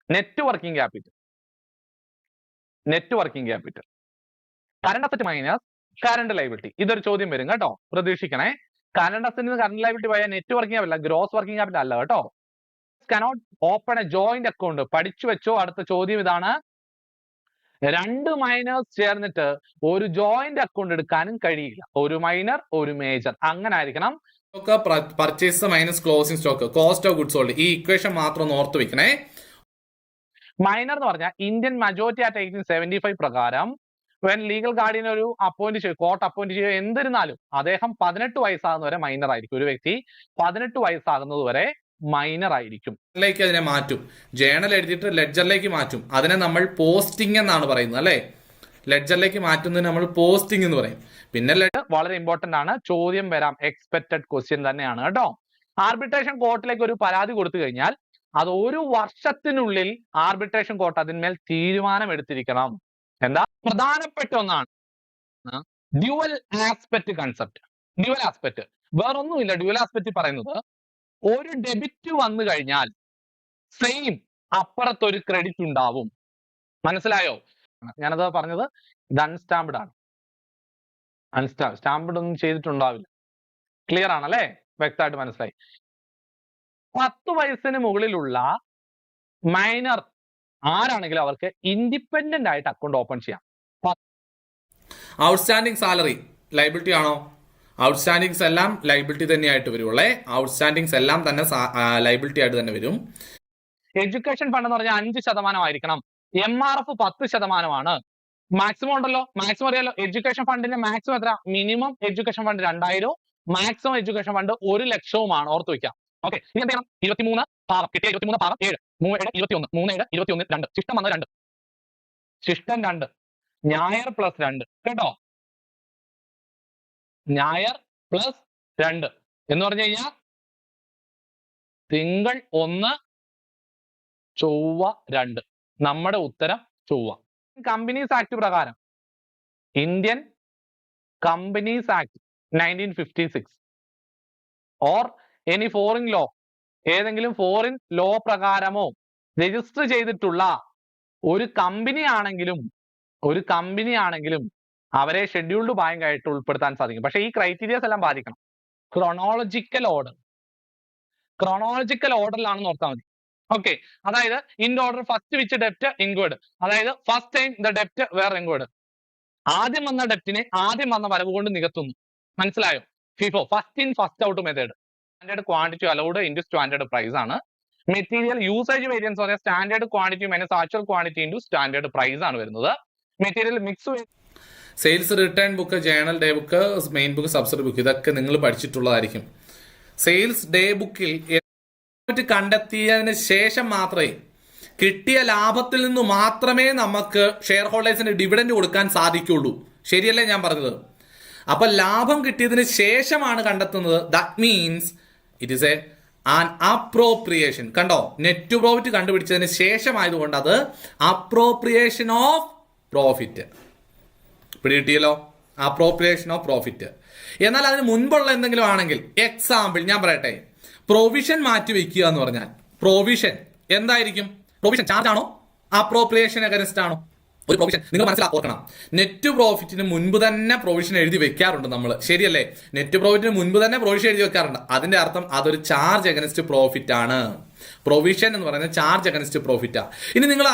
Net working capital current asset minus current liability. ഇതൊരു ചോദ്യം വരും കേട്ടോ, പ്രതീക്ഷിക്കണേ. കറണ്ട് അസറ്റിന് കറണ്ട് ലൈബിലിറ്റി പോയാൽ net working capital, gross working capital അല്ല കേട്ടോ. cannot open a joint account. പഠിച്ചു വെച്ചോ, അടുത്ത ചോദ്യം ഇതാണ്. രണ്ട് മൈനേഴ്സ് ചേർന്നിട്ട് ഒരു ജോയിന്റ് അക്കൗണ്ട് എടുക്കാനും കഴിയില്ല. ഒരു മൈനർ ഒരു മേജർ, അങ്ങനെ ആയിരിക്കണം. Purchase minus closing stock, cost of goods sold. ഈ ഇക്വേഷൻ മാത്രം ഒന്ന് ഓർത്ത് വെക്കണേ. മൈനർ എന്ന് പറഞ്ഞാൽ ഇന്ത്യൻ മജോറിറ്റി ആക്ട് 1875 പ്രകാരം വെൻ ലീഗൽ ഗാർഡിയൻ ഒരു അപ്പോയിന്റ് ചെയ്യും, കോർട്ട് അപ്പോയിന്റ് ചെയ്യുക, എന്നിരുന്നാലും അദ്ദേഹം 18 വയസ്സാകുന്നവരെ മൈനർ ആയിരിക്കും. ഒരു വ്യക്തി 18 വയസ്സാകുന്നത് വരെ മൈനർ ആയിരിക്കും. അതിനെ മാറ്റും, ജേണൽ എഴുതിയിട്ട് ലെഡ്ജറിലേക്ക് മാറ്റും. അതിനെ നമ്മൾ പോസ്റ്റിംഗ് എന്നാണ് പറയുന്നത് അല്ലെ. ലെഡ്ജറിലേക്ക് മാറ്റുന്നതിന് നമ്മൾ പോസ്റ്റിംഗ് എന്ന് പറയും. പിന്നെ വളരെ ഇമ്പോർട്ടന്റ് ആണ്, ചോദ്യം വരാം, എക്സ്പെക്ടഡ് ക്വസ്റ്റ്യൻ തന്നെയാണ് കേട്ടോ. ആർബിട്രേഷൻ കോർട്ടിലേക്ക് ഒരു പരാതി കൊടുത്തു കഴിഞ്ഞാൽ അത് 1 വർഷത്തിനുള്ളിൽ ആർബിട്രേഷൻ കോർട്ട് അതിന്മേൽ തീരുമാനം എടുത്തിരിക്കണം. എന്താ പ്രധാനപ്പെട്ട ഒന്നാണ് dual aspect concept. Dual aspect വേറൊന്നുമില്ല. ഡ്യുവൽ ആസ്പെക്ട് പറയുന്നത് ഒരു ഡെബിറ്റ് വന്നു കഴിഞ്ഞാൽ സെയിം അപ്പുറത്തൊരു ക്രെഡിറ്റ് ഉണ്ടാവും. മനസ്സിലായോ? ഞാനത് പറഞ്ഞത് ഇത് അൺസ്റ്റാമ്പ്ഡ് ആണ്. സ്റ്റാമ്പ്ഡ് ഒന്നും ചെയ്തിട്ടുണ്ടാവില്ല. ക്ലിയർ ആണല്ലേ? വ്യക്തമായിട്ട് മനസ്സിലായി. 10 വയസ്സിന് മുകളിലുള്ള മൈനർ ആരാണെങ്കിലും അവർക്ക് ഇൻഡിപെൻഡന്റ് ആയിട്ട് അക്കൗണ്ട് ഓപ്പൺ ചെയ്യാം. ഔട്ട്സ്റ്റാൻഡിംഗ് സാലറി ലൈബിലിറ്റി ആണോ? ഔട്ട്സ്റ്റാൻഡിങ്സ് എല്ലാം ലൈബിലിറ്റി തന്നെയായിട്ട് വരുള്ളേ. ഔട്ട്സ്റ്റാൻഡിങ്സ് എല്ലാം തന്നെ ലൈബിലിറ്റി ആയിട്ട് തന്നെ വരും. എഡ്യൂക്കേഷൻ ഫണ്ട് എന്ന് പറഞ്ഞാൽ 5% ആയിരിക്കണം. MRF 10%. മാക്സിമം ഉണ്ടല്ലോ, മാക്സിമം അറിയാലോ. എഡ്യൂക്കേഷൻ ഫണ്ടിന്റെ മാക്സിമം എത്ര? Minimum education fund 2000, maximum education fund 1,00,000. ഓർത്ത് വെക്കാം. ഓക്കെ, ഇനി എന്ത് ചെയ്യണം? 23 പാറം കിട്ടിയ 23 പാറം 7 3 21 3 21 2 ശിഷ്ടം വന്നത് 2, ശിഷ്ടം 2, ഞായർ പ്ലസ് 2 കേട്ടോ. ഞായർ പ്ലസ് 2 എന്ന് പറഞ്ഞു കഴിഞ്ഞാൽ തിങ്കൾ 1 ചൊവ്വ 2. നമ്മുടെ ഉത്തരം ചൊവ്വ. കമ്പനീസ് ആക്ട് പ്രകാരം, Indian companies act 1956 or any foreign law, ഏതെങ്കിലും ഫോറിൻ ലോ പ്രകാരമോ രജിസ്റ്റർ ചെയ്തിട്ടുള്ള ഒരു കമ്പനി ആണെങ്കിലും അവരെ ഷെഡ്യൂൾഡ് ബാങ്ക് ആയിട്ട് ഉൾപ്പെടുത്താൻ സാധിക്കും. പക്ഷേ ഈ ക്രൈറ്റീരിയസ് എല്ലാം പാലിക്കണം. ക്രോണോളജിക്കൽ ഓർഡറിലാണെന്ന് ഓർത്താൽ മതി. ഓക്കെ, അതായത് ഇൻ ഓർഡർ ഫസ്റ്റ് വിച്ച് ഡെപ്റ്റ് ഇൻക്വേർഡ്, അതായത് ഫസ്റ്റ് ടൈം ദ ഡെപ്റ്റ് വേർ ഇൻക്വേർഡ്. ആദ്യം വന്ന ഡെപ്റ്റിനെ ആദ്യം വന്ന വരവ് കൊണ്ട് നികത്തുന്നു. മനസ്സിലായോ? FIFO first in first out method. Standard quantity allowed into standard price ആണ്. മെറ്റീരിയൽ യൂസേജ് വേരിയൻസ് പറഞ്ഞാൽ standard quantity minus actual quantity into standard price ആണ് വരുന്നത്. Material mix, sales return book, journal day book, main book, subsidy book, ഇതൊക്കെ നിങ്ങൾ പഠിച്ചിട്ടുള്ളതായിരിക്കും. Sales day ബുക്കിൽ കണ്ടെത്തിയതിന് ശേഷം മാത്രമേ, കിട്ടിയ ലാഭത്തിൽ നിന്ന് മാത്രമേ നമുക്ക് ഷെയർ ഹോൾഡേഴ്സിന് ഡിവിഡൻഡ് കൊടുക്കാൻ സാധിക്കുള്ളൂ. ശരിയല്ലേ ഞാൻ പറഞ്ഞത്? അപ്പൊ ലാഭം കിട്ടിയതിന് ശേഷമാണ് കണ്ടെത്തുന്നത്. That means it is an appropriation. കണ്ടോ, നെറ്റ് പ്രോഫിറ്റ് കണ്ടുപിടിച്ചതിന് ശേഷമായതുകൊണ്ട് അത് അപ്രോപ്രിയേഷൻ ഓഫ് പ്രോഫിറ്റ്. പിടികിട്ടിയല്ലോ, അപ്രോപ്രിയേഷൻ ഓഫ് പ്രോഫിറ്റ്. എന്നാൽ അതിന് മുൻപുള്ള എന്തെങ്കിലും ആണെങ്കിൽ, എക്സാമ്പിൾ ഞാൻ പറയട്ടെ, പ്രൊവിഷൻ മാറ്റി വെക്കുക എന്ന് പറഞ്ഞാൽ, പ്രൊവിഷൻ എന്തായിരിക്കും? പ്രൊവിഷൻ ചാർജ് ആണോ അപ്രോപ്രിയേഷൻ അഗൻസ്റ്റ് ആണോ? ഒരു പ്രൊവിഷൻ നിങ്ങൾ മനസ്സിലാക്കണം. നെറ്റ് പ്രോഫിറ്റിന് മുൻപ് തന്നെ പ്രൊവിഷൻ എഴുതി വെക്കാറുണ്ട് നമ്മൾ, ശരിയല്ലേ? നെറ്റ് പ്രോഫിറ്റിന് മുൻപ് തന്നെ പ്രൊവിഷൻ എഴുതി വെക്കാറുണ്ട്. അതിന്റെ അർത്ഥം അതൊരു ചാർജ് അഗൻസ്റ്റ് പ്രോഫിറ്റ് ആണ്. പ്രൊവിഷൻ എന്ന് പറയുന്നത് ചാർജ് അഗൻസ്റ്റ് പ്രോഫിറ്റാ. ഇനി നിങ്ങൾ